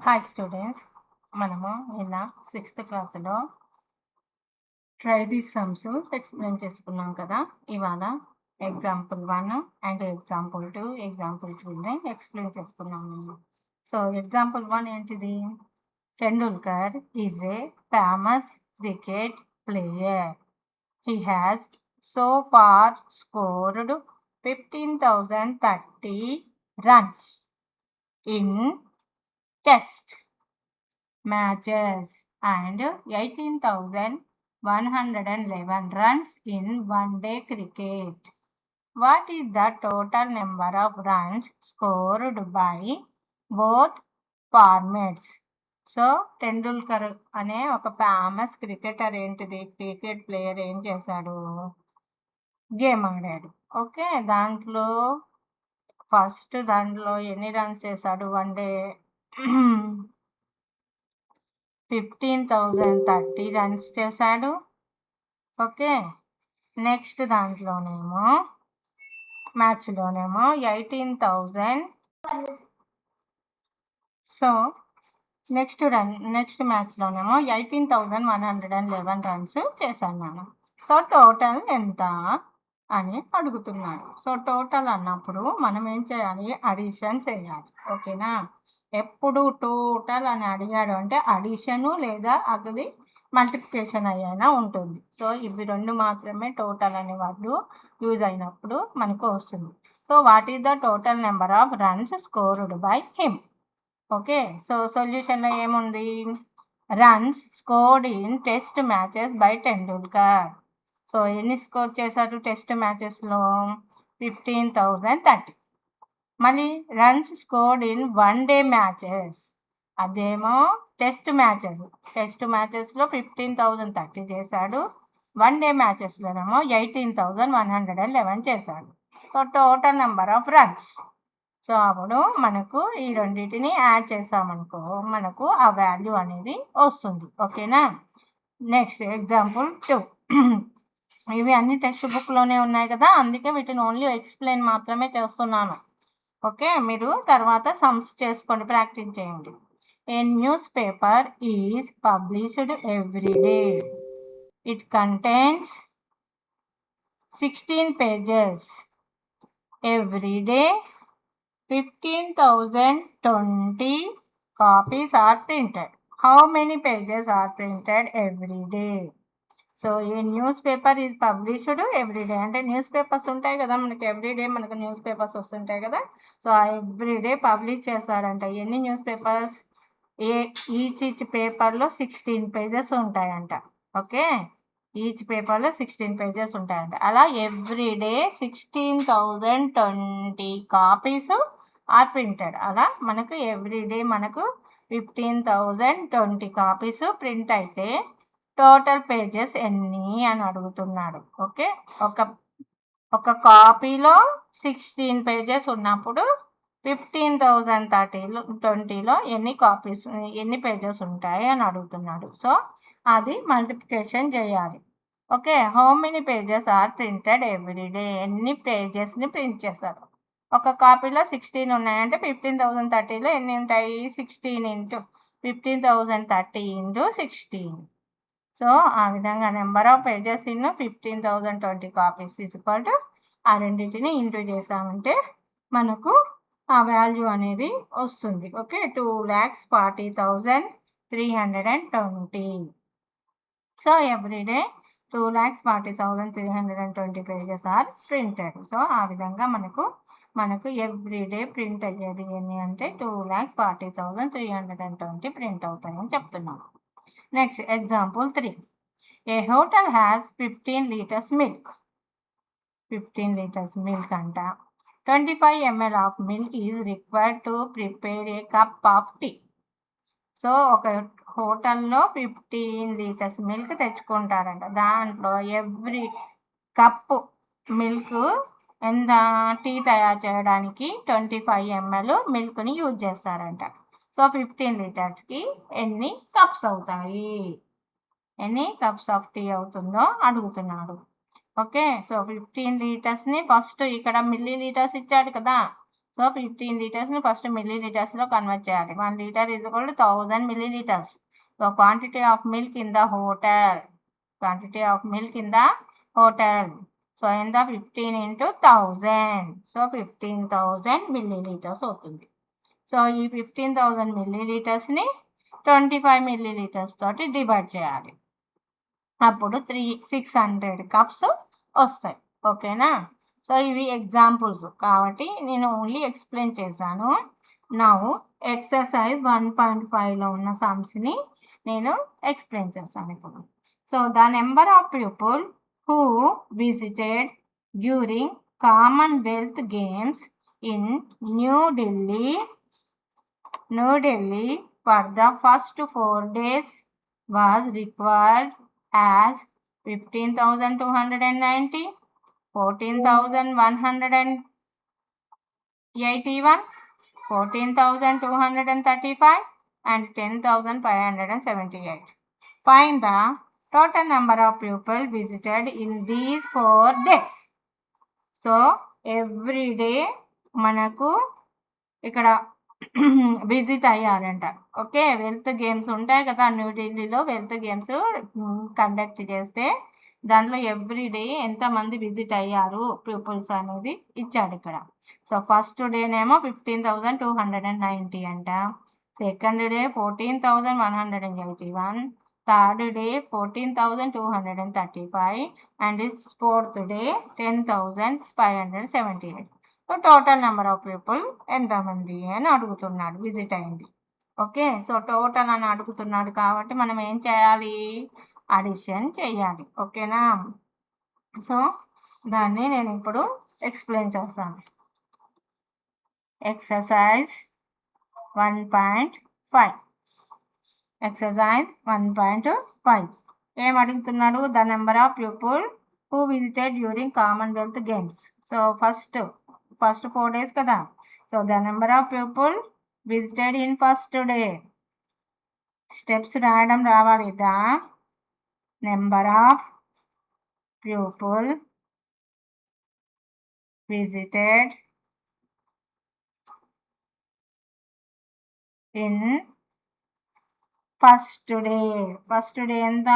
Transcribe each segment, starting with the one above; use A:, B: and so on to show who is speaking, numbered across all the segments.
A: Hi students, మనము నిన్న 6th క్లాస్లో ట్రై దిస్ సమ్స్ ఎక్స్ప్లెయిన్ చేసుకున్నాం కదా. ఇవాళ example 1 and example 2, example 3 explain చేసుకున్నాము. సో ఎగ్జాంపుల్ 1 ఏంటిది? Tendulkar is a famous cricket player. He has so far scored 15,030 runs in test matches and 18,111 runs in one-day cricket. What is the total number of runs scored by both formats? So Tendulkar అనే ఒక famous cricketer cricket player ఏం చేశాడు? Game ఆడాడు. Okay, దాంట్లో ఎన్ని runs చేశాడు? One day 15,030 runs చేశాడు. Okay, next మ్యాచ్లోనేమో 18,000. సో నెక్స్ట్ మ్యాచ్లోనేమో 18,111 రన్స్ చేశాను నేను. సో టోటల్ ఎంత అని అడుగుతున్నాడు. సో టోటల్ అన్నప్పుడు మనం ఏం చేయాలి? అడిషన్ చేయాలి. ఓకేనా? ఎప్పుడు టోటల్ అని అడిగాడు అంటే అడిషను లేదా అది మల్టిప్లికేషన్ అయ్యానా ఉంటుంది. సో ఇవి రెండు మాత్రమే టోటల్ అనే వాళ్ళు యూజ్ అయినప్పుడు మనకు వస్తుంది. So what is the total number of runs scored by him? Okay, so సొల్యూషన్లో ఏముంది? Runs scored in test matches by Tendulkar. So ఎన్ని స్కోర్ చేశాడు టెస్ట్ మ్యాచెస్లో? 15,030. మళ్ళీ runs scored in one day matches, అదేమో టెస్ట్ మ్యాచెస్లో 15,030 చేశాడు. వన్ డే మ్యాచెస్లోనేమో 18,111 చేశాడు. So total number of runs. So అప్పుడు మనకు ఈ రెండింటిని యాడ్ చేసామనుకో మనకు ఆ వాల్యూ అనేది వస్తుంది. ఓకేనా? Next example 2. ఇవి అన్ని టెక్స్ట్ బుక్లోనే ఉన్నాయి కదా, అందుకే వీటిని ఓన్లీ ఎక్స్ప్లెయిన్ మాత్రమే చేస్తున్నాను. ఓకే, మీరు తర్వాత సమ్స్ చేసుకోండి, ప్రాక్టీస్ చేయండి. A newspaper is published every day. It contains 16 pages. Every day 15,020 copies are printed. How many pages are printed every day? So ఈ newspaper is published everyday అంటే newspapers ఉంటాయి కదా మనకి, everyday మనకు news papers వస్తుంటాయి కదా. So ఆ everyday publish చేస్తాడంట. ఎన్ని న్యూస్ పేపర్స్? ఈచ్ పేపర్లో 16 pages ఉంటాయంట. ఓకే, ఈచ్ పేపర్లో 16 pages ఉంటాయంట. అలా ఎవ్రీడే 16,020 కాపీస్ ఆర్ ప్రింటెడ్. అలా మనకు ఎవ్రీడే మనకు 15,020 కాపీస్ ప్రింట్ అయితే టోటల్ పేజెస్ ఎన్ని అని అడుగుతున్నాడు. ఓకే, ఒక కాపీలో 16 pages ఉన్నప్పుడు 15,020లో ఎన్ని పేజెస్ ఉంటాయి అని అడుగుతున్నాడు. సో అది మల్టిప్లికేషన్ చేయాలి. Okay, how many pages are printed everyday? ఎన్ని పేజెస్ని ప్రింట్ చేస్తారు? ఒక కాపీలో 16 ఉన్నాయంటే 15,030లో ఎన్ని ఉంటాయి? 16 ఇంటూ 15,030 ఇంటూ 16. సో ఆ విధంగా number of pages in 15,020 copies equal to ఆ రెండింటిని ఇంటూ చేసామంటే మనకు ఆ వాల్యూ అనేది వస్తుంది. Okay, 2,40,320. So everyday 2,40,320 pages are printed. So ఆ విధంగా మనకు ఎవ్రీడే ప్రింట్ అయ్యేది ఎన్ని అంటే 2,40,320 ప్రింట్ అవుతాయని చెప్తున్నాను. Next example 3. A hotel has 15 liters milk. 15 liters milk అంట. 25 ml of milk is required to prepare a cup of tea. So ఒక హోటల్లో 15 liters మిల్క్ తెచ్చుకుంటారంట. దాంట్లో ఎవ్రీ కప్పు మిల్క్ ఎంత? టీ తయారు చేయడానికి 25 ml మిల్క్ని యూజ్ చేస్తారంట. సో 15 లీటర్స్కి ఎన్ని కప్స్ అవుతాయి? ఎన్ని కప్స్ ఆఫ్ టీ అవుతుందో అడుగుతున్నాడు. ఓకే, సో 15 లీటర్స్ని ఫస్ట్ ఇక్కడ మిల్లీ లీటర్స్ ఇచ్చాడు కదా, సో 15 లీటర్స్ని ఫస్ట్ మిల్లీ లీటర్స్లో కన్వర్ట్ చేయాలి. 1 litre is equal to 1000 milli litres. So quantity of milk in the hotel, quantity of milk in the hotel. So ఎంత 15 into 1000. So 15,000 milli litres అవుతుంది. So ఈ 15,000 milli లీటర్స్ని 25 milli litres తోటి divide చేయాలి. అప్పుడు 600 cups వస్తాయి. ఓకేనా? So ఇవి examples కాబట్టి నేను ఓన్లీ ఎక్స్ప్లెయిన్ చేశాను. నౌ ఎక్సర్సైజ్ 1.5లో ఉన్న సమ్స్ని నేను ఎక్స్ప్లెయిన్ చేస్తాను ఇప్పుడు. So the number of people who visited during Commonwealth games in new Delhi for the first 4 days was required as 15,290, 14,181, 14,235 and 10,578. Find the total number of people visited in these 4 days. So every day మనకు ఇక్కడ visit అయ్యారంట. Okay, wealth games ఉంటాయి కదా న్యూఢిల్లీలో, wealth games conduct చేస్తే దాంట్లో every day ఎంతమంది visit అయ్యారు peoples అనేది ఇచ్చాడు ఇక్కడ. సో ఫస్ట్ డేనేమో 15,290 అంట, second day 14,181, third day 14,235 and fourth day 10,578. So total number of people ఎంతమంది అని అడుగుతున్నాడు, విజిట్ అయింది. ఓకే, సో టోటల్ అని అడుగుతున్నాడు కాబట్టి మనం ఏం చేయాలి, అడిషన్ చేయాలి. ఓకేనా? సో దాన్ని నేను ఇప్పుడు ఎక్స్ప్లెయిన్ చేస్తాను. ఎక్సర్సైజ్ 1.5. ఎక్సర్సైజ్ 1.5 ఏం అడుగుతున్నాడు, the number of people who visited during Commonwealth games. So first 4 days కదా. So the number of people visited in first day. Steps రాయడం రావాలి. The number of people visited in first day. First day ఎంత,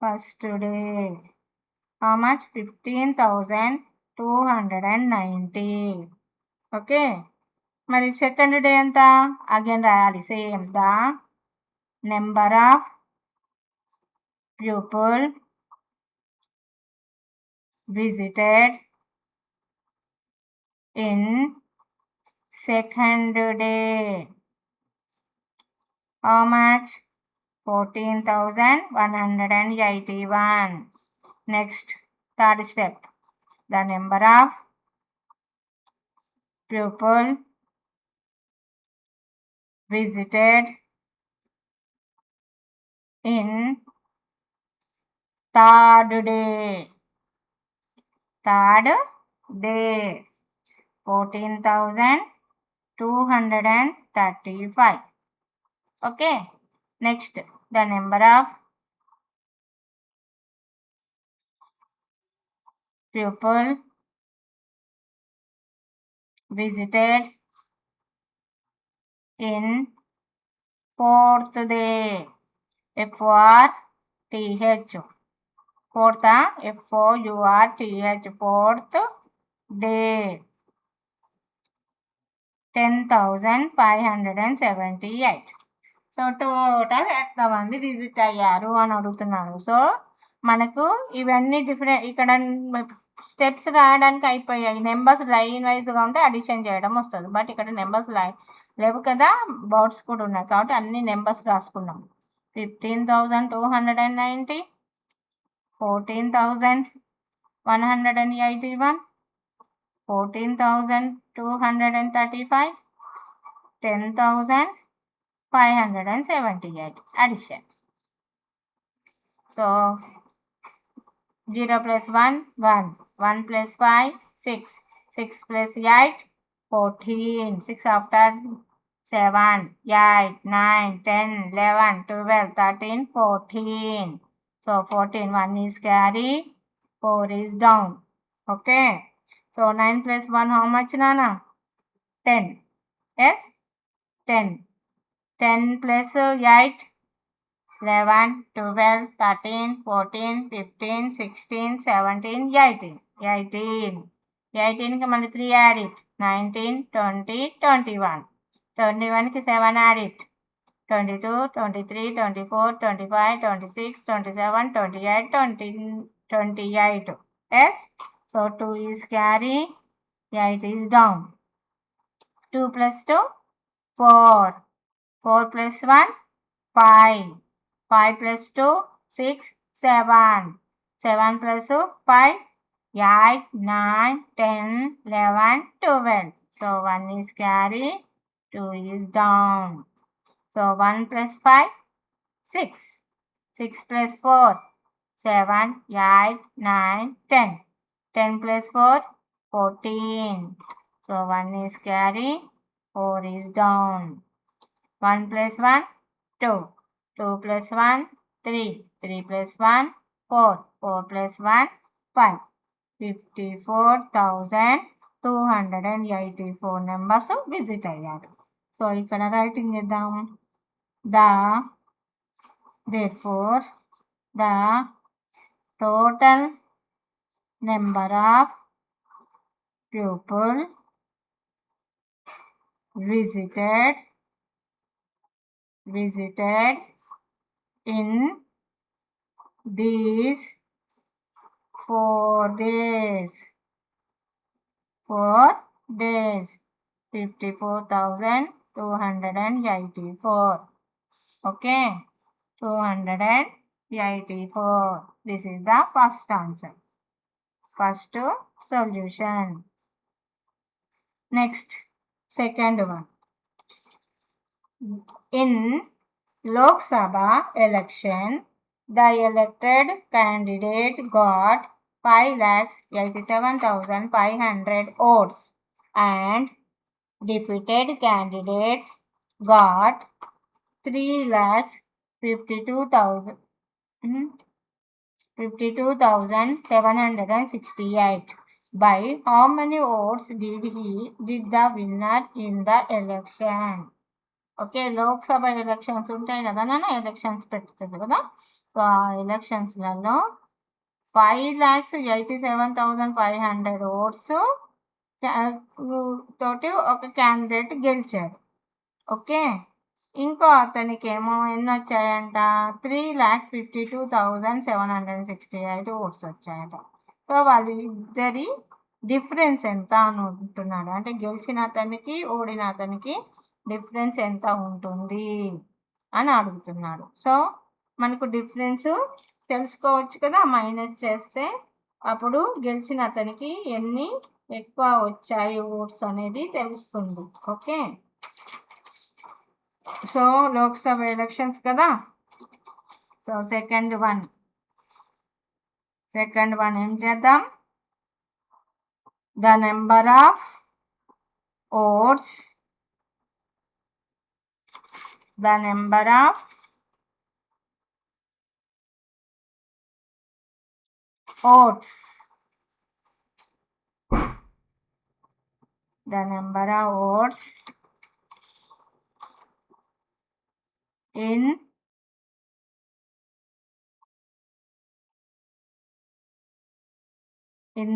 A: first day how much, 15,290. Okay, మరి second day ఎంత again రాయాలి same. The number of people visited in second day how much, 14,181. Next third step, the number of people visited in third day. 14,235. Okay, next the number of people visited in fourth day. F-O-R-T-H. Fourth, F-O-U-R-T-H. Fourth day. 10,578. So total ఎంతమంది visit అయ్యారు అని అడుగుతున్నాడు. So మనకు ఇవన్నీ different, ఇక్కడ steps రాయడానికి అయిపోయాయి. Numbers line వైజ్గా ఉంటే అడిషన్ చేయడం వస్తుంది. బట్ ఇక్కడ నెంబర్స్ లేవు కదా, బౌట్స్ కూడా ఉన్నాయి కాబట్టి అన్ని నెంబర్స్ రాసుకున్నాం. 15,290, 14,181, 14,235, 10,578 addition. So 0 plus 1, 1. 1 plus 5, 6. 6 plus 8, 14. 6 after 7, 8, 9, 10, 11, 12, 13, 14. So 14, 1 is carry, 4 is down. Okay. So 9 plus 1, how much, Nana? 10. Yes? 10. 10 plus 8, 11, 12, 13, 14, 15, 16, 17, 18. 18. 18 కి మళ్ళీ 3 add it. 19, 20, 21. 21 కి 7 add it. 22, 23, 24, 25, 26, 27, 28, 20, 28. Yes? So 2 is carry, 8 is down. 2 plus 2, 4. 4 plus 1, 5. 5 plus 2, 6, 7. 7 plus 5, 8, 9, 10, 11, 12. So 1 is carry, 2 is down. So 1 plus 5, 6. 6 plus 4, 7, 8, 9, 10. 10 plus 4, 14. So 1 is carry, 4 is down. 1 plus 1, 2. 2 plus 1, 3. 3 plus 1, 4. 4 plus 1, 5. 54,284 numbers visit అయ్యారు. So ఇక్కడ writing చేద్దాం. Therefore, the total number of people visited in these 4 days. 4 days. 54,284. Okay. 284. This is the first answer. First solution. Next, second one. In Lok Sabha election, the elected candidate got 5,87,500 votes and defeated candidates got 3,52,768. By how many votes did the winner in the election? Okay, Lok Sabha elections ఉంటాయి కదా నాన్న, elections పెడుతుంది కదా. So ఆ ఎలక్షన్స్లలో 5,87,500 oats తోటి ఒక candidate గెలిచాడు. Okay, ఇంకో అతనికి ఏమో ఎన్ని వచ్చాయంట, 3,52,768 ఓట్స్ వచ్చాయట. సో వాళ్ళిద్దరి డిఫరెన్స్ ఎంత అని ఉంటున్నాడు, అంటే గెలిచిన అతనికి ఓడిన అతనికి డిఫరెన్స్ ఎంత ఉంటుంది అని అడుగుతున్నాడు. సో మనకు డిఫరెన్స్ తెలుసుకోవచ్చు కదా, మైనస్ చేస్తే అప్పుడు గెలిచిన అతనికి ఎన్ని ఎక్కువ వచ్చాయి ఓట్స్ అనేది తెలుస్తుంది. ఓకే, సో లోక్సభ ఎలక్షన్స్ కదా. సో సెకండ్ వన్ ఏం చేద్దాం, the number of votes the number of votes in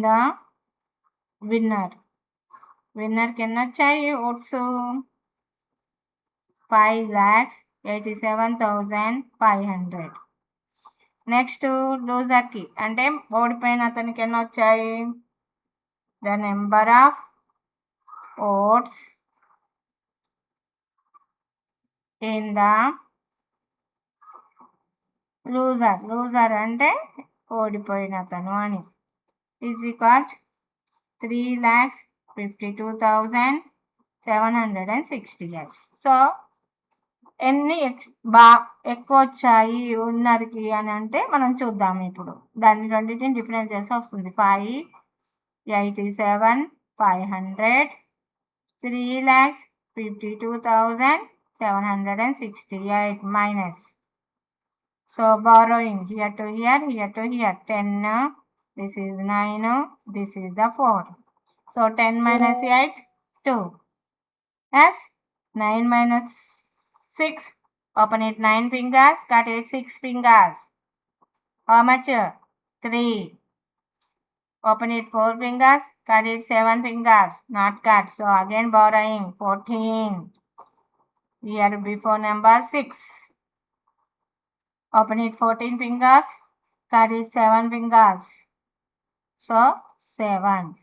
A: the winner కి ఎన్ని వచ్చాయి ఓట్స్, 5,87,500. నెక్స్ట్ లూజర్కి అంటే ఓడిపోయిన అతనికి ఎన్ని వచ్చాయి, the number of votes in the loser అంటే ఓడిపోయిన అతను అని, ఈజ్ ఈక్వల్ 3,52,768. సో ఎన్ని ఎక్కువ వచ్చాయి ఉన్నరికి అని అంటే మనం చూద్దాం. ఇప్పుడు దాన్ని రెండింటిని డిఫరెన్స్ చేసి వస్తుంది. 5,87,500, 3,52,768 minus. So borrowing here to here, 10, this is 9, this is the 4. So 10 minus 8, 2. Yes, 9 minus 6. Open it 9 fingers, cut it 6 fingers. How much? 3. Open it 4 fingers, cut it 7 fingers. Not cut. So again borrowing 14. Here before number 6. Open it 14 fingers, cut it 7 fingers. So 7.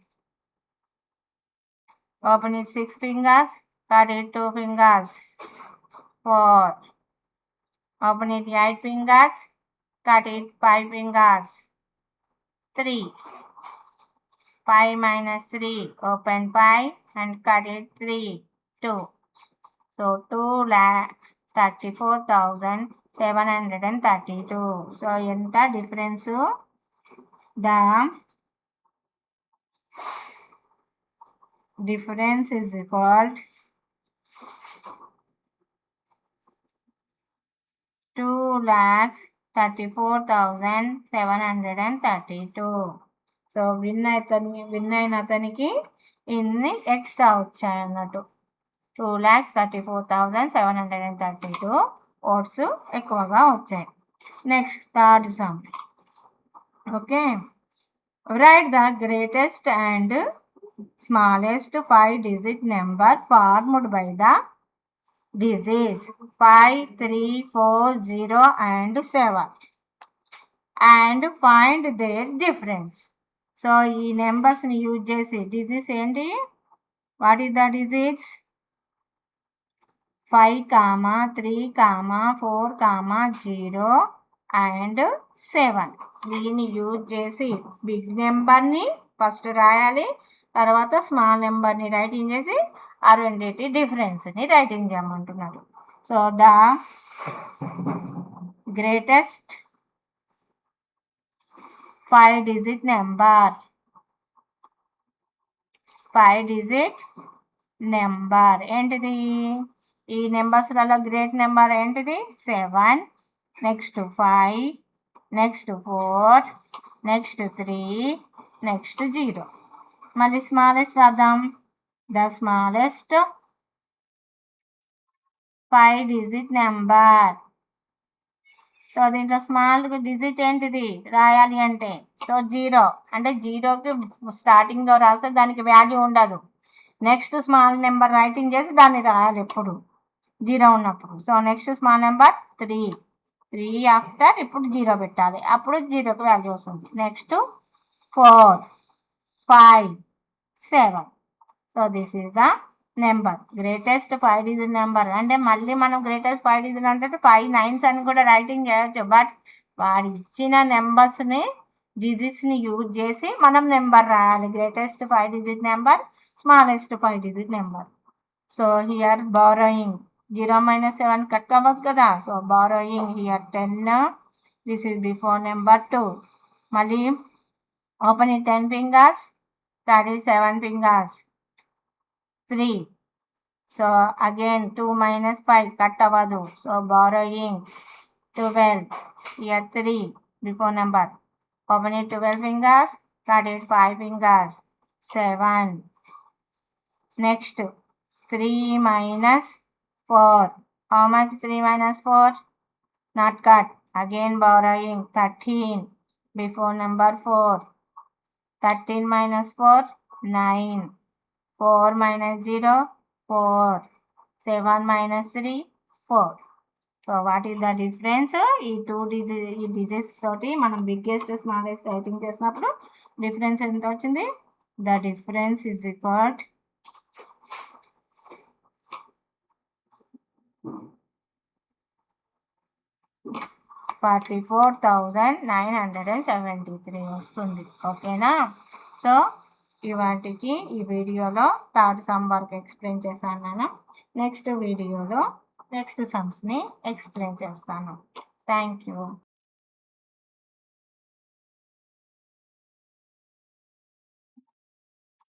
A: Open it 6 fingers, cut it 2 fingers. 4. Open it 8 fingers, cut it 5 fingers. 3. 5 minus 3, open 5 and cut it 3. 2. So 2,34,732. So enta difference? The difference is equal to 2,34,732. So win అయిన అతనికి ఇన్ని extra వచ్చాయి అన్నట్టు. 2,34,732 oats ఎక్కువగా వచ్చాయి. Next third sum. Okay, right the greatest and smallest 5-digit number formed by the digits 5, 3, 4, 0 and 7 and find their difference. So ఈ నెంబర్స్ని use చేసి digits ఏంటి? What is the digits? 5, 3, 4, 0 and 7. దీన్ని యూజ్ చేసి big నెంబర్ని first రాయాలి, తర్వాత small నెంబర్ని writing చేసి ఆ రెండింటి డిఫరెన్స్ని రైటింగ్ చేయమంటున్నాడు. So the greatest 5-digit number, 5-digit number ఏంటిది? ఈ నెంబర్స్లలో గ్రేట్ నెంబర్ ఏంటిది? 7, నెక్స్ట్ 5, నెక్స్ట్ 4, నెక్స్ట్ 3, నెక్స్ట్ 0. మళ్ళీ స్మాలెస్ట్ రాద్దాం. The smallest 5-digit number. So దీంట్లో స్మాల్ డిజిట్ ఏంటిది రాయాలి అంటే? సో 0. అంటే 0కి స్టార్టింగ్లో రాస్తే దానికి వాల్యూ ఉండదు. నెక్స్ట్ స్మాల్ నెంబర్ రైటింగ్ చేసి దాన్ని రాయాలి ఎప్పుడు 0 ఉన్నప్పుడు. So next small number 3 after ఇప్పుడు 0 పెట్టాలి, అప్పుడు 0కి వాల్యూ వస్తుంది. Next 4, 5, 7. So this is the number greatest 5-digit number. అంటే మళ్ళీ మనం గ్రేటెస్ట్ 5-digit అంటే 5 9s అని కూడా రైటింగ్ చేయొచ్చు. బట్ వాడు ఇచ్చిన నెంబర్స్ని డిజిట్స్ని యూజ్ చేసి మనం నెంబర్ రాయాలి. Greatest 5-digit number, smallest 5-digit number. So here borrowing 0 minus 7 cut అవ్వచ్చు కదా. So borrowing here 10. This is before number 2. మళ్ళీ open it 10 fingers, that is 7 fingers. 3. So again 2 minus 5 cut avadu. So borrowing 12. Here 3 before number. Open it 12 fingers, cut it 5 fingers. 7. Next 3 minus 4. How much 3 minus 4? Not cut. Again borrowing 13 before number 4. 13 minus 4, 9. 4 minus 0, 4. 7 minus 3, 4. So what is the difference? ఈ 2 digits తోటి మనం biggest smallest writing చేసినప్పుడు difference ఎంత వచ్చింది? The difference is equal 44,973 వస్తుంది. ఓకేనా? So ఇవాటికి ఈ వీడియోలో థర్డ్ సమ్ వరకు ఎక్స్ప్లెయిన్ చేశాను నేను. నెక్స్ట్ వీడియోలో నెక్స్ట్ సమ్స్ని ఎక్స్ప్లెయిన్ చేస్తాను. Thank you.